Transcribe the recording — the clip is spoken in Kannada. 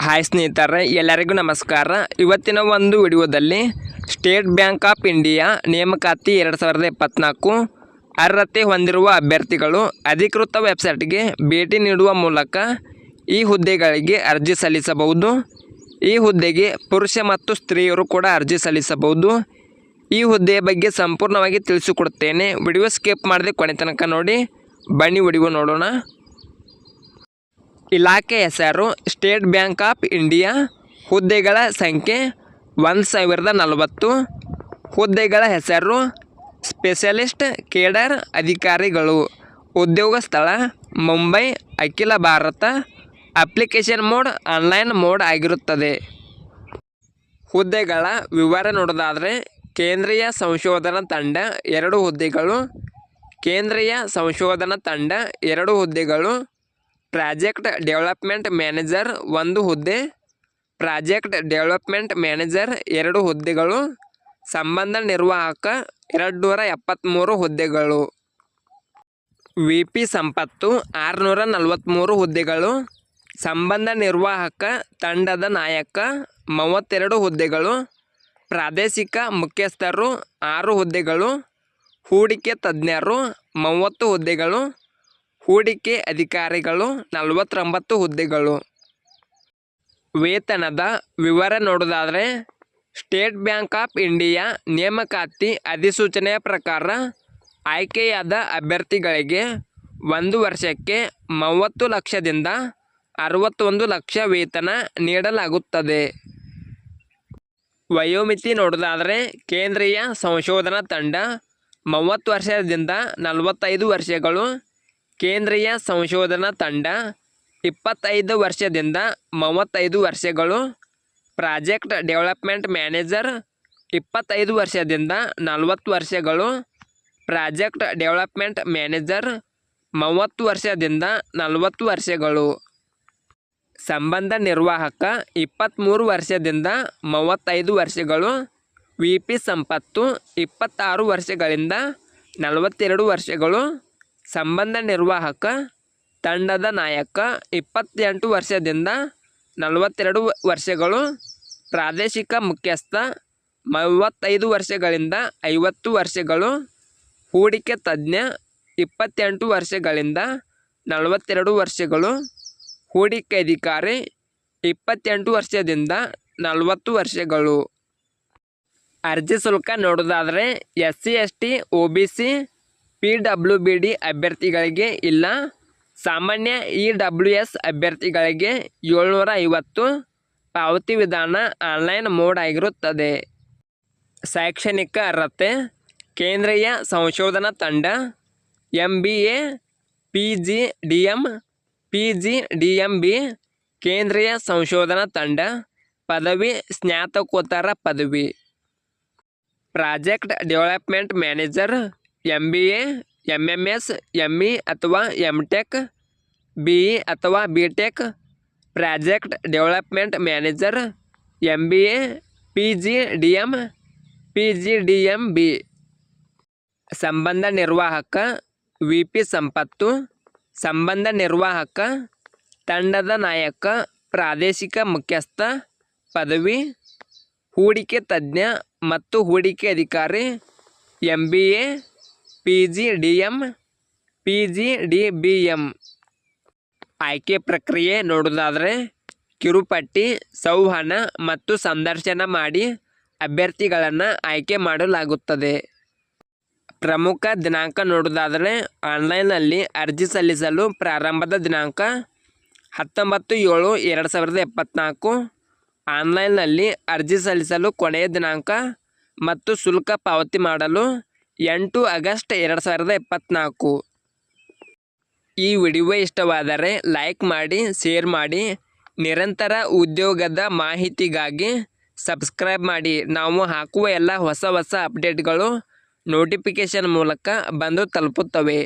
ಹಾಯ್ ಸ್ನೇಹಿತರೆ, ಎಲ್ಲರಿಗೂ ನಮಸ್ಕಾರ. ಇವತ್ತಿನ ಒಂದು ವಿಡಿಯೋದಲ್ಲಿ ಸ್ಟೇಟ್ ಬ್ಯಾಂಕ್ ಆಫ್ ಇಂಡಿಯಾ ನೇಮಕಾತಿ 2024 ಅರ್ಹತೆ ಹೊಂದಿರುವ ಅಭ್ಯರ್ಥಿಗಳು ಅಧಿಕೃತ ವೆಬ್ಸೈಟ್ಗೆ ಭೇಟಿ ನೀಡುವ ಮೂಲಕ ಈ ಹುದ್ದೆಗಳಿಗೆ ಅರ್ಜಿ ಸಲ್ಲಿಸಬಹುದು. ಈ ಹುದ್ದೆಗೆ ಪುರುಷ ಮತ್ತು ಸ್ತ್ರೀಯರು ಕೂಡ ಅರ್ಜಿ ಸಲ್ಲಿಸಬಹುದು. ಈ ಹುದ್ದೆಯ ಬಗ್ಗೆ ಸಂಪೂರ್ಣವಾಗಿ ತಿಳಿಸಿಕೊಡುತ್ತೇನೆ. ವಿಡಿಯೋ ಸ್ಕಿಪ್ ಮಾಡದೆ ಕೊನೆ ತನಕ ನೋಡಿ. ಬನ್ನಿ ವಿಡಿಯೋ ನೋಡೋಣ. ಇಲಾಖೆ ಹೆಸರು ಸ್ಟೇಟ್ ಬ್ಯಾಂಕ್ ಆಫ್ ಇಂಡಿಯಾ. ಹುದ್ದೆಗಳ ಸಂಖ್ಯೆ 1040. ಹುದ್ದೆಗಳ ಹೆಸರು ಸ್ಪೆಷಲಿಸ್ಟ್ ಕೇಡರ್ ಅಧಿಕಾರಿಗಳು. ಉದ್ಯೋಗ ಸ್ಥಳ ಮುಂಬೈ. ಅಖಿಲ Bharat. Application mode online mode ಆಗಿರುತ್ತದೆ. ಹುದ್ದೆಗಳ ವಿವರ ನೋಡೋದಾದರೆ ಕೇಂದ್ರೀಯ ಸಂಶೋಧನಾ ತಂಡ 2 ಹುದ್ದೆಗಳು. ಕೇಂದ್ರೀಯ ಸಂಶೋಧನಾ ತಂಡ 2 ಹುದ್ದೆಗಳು. ಪ್ರಾಜೆಕ್ಟ್ ಡೆವಲಪ್ಮೆಂಟ್ ಮ್ಯಾನೇಜರ್ 1 ಹುದ್ದೆ. ಪ್ರಾಜೆಕ್ಟ್ ಡೆವಲಪ್ಮೆಂಟ್ ಮ್ಯಾನೇಜರ್ 2 ಹುದ್ದೆಗಳು. ಸಂಬಂಧ ನಿರ್ವಾಹಕ 273 ಹುದ್ದೆಗಳು. ವಿಪಿ ಸಂಪತ್ತು 643 ಹುದ್ದೆಗಳು. ಸಂಬಂಧ ನಿರ್ವಾಹಕ ತಂಡದ ನಾಯಕ 32 ಹುದ್ದೆಗಳು. ಪ್ರಾದೇಶಿಕ ಮುಖ್ಯಸ್ಥರು 6 ಹುದ್ದೆಗಳು. ಹೂಡಿಕೆ ತಜ್ಞರು 30 ಹುದ್ದೆಗಳು. ಹೂಡಿಕೆ ಅಧಿಕಾರಿಗಳು 49 ಹುದ್ದೆಗಳು. ವೇತನದ ವಿವರ ನೋಡೋದಾದರೆ ಸ್ಟೇಟ್ ಬ್ಯಾಂಕ್ ಆಫ್ ಇಂಡಿಯಾ ನೇಮಕಾತಿ ಅಧಿಸೂಚನೆಯ ಪ್ರಕಾರ ಆಯ್ಕೆಯಾದ ಅಭ್ಯರ್ಥಿಗಳಿಗೆ 1 ವರ್ಷಕ್ಕೆ 30 ಲಕ್ಷದಿಂದ 61 ಲಕ್ಷ ವೇತನ ನೀಡಲಾಗುತ್ತದೆ. ವಯೋಮಿತಿ ನೋಡೋದಾದರೆ ಕೇಂದ್ರೀಯ ಸಂಶೋಧನಾ ತಂಡ 30 ವರ್ಷದಿಂದ 45 ವರ್ಷಗಳು. ಕೇಂದ್ರೀಯ ಸಂಶೋಧನಾ ತಂಡ 25 ವರ್ಷದಿಂದ 35 ವರ್ಷಗಳು. ಪ್ರಾಜೆಕ್ಟ್ ಡೆವಲಪ್ಮೆಂಟ್ ಮ್ಯಾನೇಜರ್ 25 ವರ್ಷದಿಂದ 40 ವರ್ಷಗಳು. ಪ್ರಾಜೆಕ್ಟ್ ಡೆವಲಪ್ಮೆಂಟ್ ಮ್ಯಾನೇಜರ್ 30 ವರ್ಷದಿಂದ 40 ವರ್ಷಗಳು. ಸಂಬಂಧ ನಿರ್ವಾಹಕ 23 ವರ್ಷದಿಂದ 35 ವರ್ಷಗಳು. ವಿಪಿ ಸಂಪತ್ತು 26 ವರ್ಷಗಳಿಂದ 42 ವರ್ಷಗಳು. ಸಂಬಂಧ ನಿರ್ವಾಹಕ ತಂಡದ ನಾಯಕ 28 ವರ್ಷದಿಂದ 42 ವರ್ಷಗಳು. ಪ್ರಾದೇಶಿಕ ಮುಖ್ಯಸ್ಥ 35 ವರ್ಷಗಳಿಂದ 50 ವರ್ಷಗಳು. ಹೂಡಿಕೆ ತಜ್ಞ 28 ವರ್ಷಗಳಿಂದ 42 ವರ್ಷಗಳು. ಹೂಡಿಕೆ ಅಧಿಕಾರಿ 28 ವರ್ಷದಿಂದ 40 ವರ್ಷಗಳು. ಅರ್ಜಿ ಶುಲ್ಕ ನೋಡೋದಾದರೆ SC ST OBC PWBD ಅಭ್ಯರ್ಥಿಗಳಿಗೆ ಇಲ್ಲ. ಸಾಮಾನ್ಯ EWS ಅಭ್ಯರ್ಥಿಗಳಿಗೆ 750. ಪಾವತಿ ವಿಧಾನ ಆನ್ಲೈನ್ ಮೋಡ್ ಆಗಿರುತ್ತದೆ. ಶೈಕ್ಷಣಿಕ ಅರ್ಹತೆ ಕೇಂದ್ರೀಯ ಸಂಶೋಧನಾ ತಂಡ MBA PGDM PGDMB. ಕೇಂದ್ರೀಯ ಸಂಶೋಧನಾ ತಂಡ ಪದವಿ ಸ್ನಾತಕೋತ್ತರ ಪದವಿ. Project development manager MBA MMS ME ಅಥವಾ MTech BE ಅಥವಾ BTech. Project development manager MBA PGDM PGDMB. ಸಂಬಂಧ ನಿರ್ವಾಹಕ ವಿಪಿ ಸಂಪತ್ತು. ಸಂಬಂಧ ನಿರ್ವಾಹಕ ತಂಡದ ನಾಯಕ ಪ್ರಾದೇಶಿಕ ಮುಖ್ಯಸ್ಥ ಪದವಿ. ಹೂಡಿಕೆ ತಜ್ಞ ಮತ್ತು ಹೂಡಿಕೆ ಅಧಿಕಾರಿ MBA PGDM PGDBM. ಆಯ್ಕೆ ಪ್ರಕ್ರಿಯೆ ನೋಡೋದಾದರೆ ಕಿರುಪಟ್ಟಿ, ಸಂವಹನ ಮತ್ತು ಸಂದರ್ಶನ ಮಾಡಿ ಅಭ್ಯರ್ಥಿಗಳನ್ನು ಆಯ್ಕೆ ಮಾಡಲಾಗುತ್ತದೆ. ಪ್ರಮುಖ ದಿನಾಂಕ ನೋಡೋದಾದರೆ ಆನ್ಲೈನ್ನಲ್ಲಿ ಅರ್ಜಿ ಸಲ್ಲಿಸಲು ಪ್ರಾರಂಭದ ದಿನಾಂಕ 19/7/2024. ಆನ್ಲೈನ್ನಲ್ಲಿ ಅರ್ಜಿ ಸಲ್ಲಿಸಲು ಕೊನೆಯ ದಿನಾಂಕ ಮತ್ತು ಶುಲ್ಕ ಪಾವತಿ ಮಾಡಲು 8 ಆಗಸ್ಟ್ 2024. ಈ ವಿಡಿಯೋ ಇಷ್ಟವಾದರೆ ಲೈಕ್ ಮಾಡಿ, ಶೇರ್ ಮಾಡಿ. ನಿರಂತರ ಉದ್ಯೋಗದ ಮಾಹಿತಿಗಾಗಿ ಸಬ್ಸ್ಕ್ರೈಬ್ ಮಾಡಿ. ನಾವು ಹಾಕುವ ಎಲ್ಲ ಹೊಸ ಅಪ್ಡೇಟ್ಗಳು ನೋಟಿಫಿಕೇಷನ್ ಮೂಲಕ ಬಂದು ತಲುಪುತ್ತವೆ.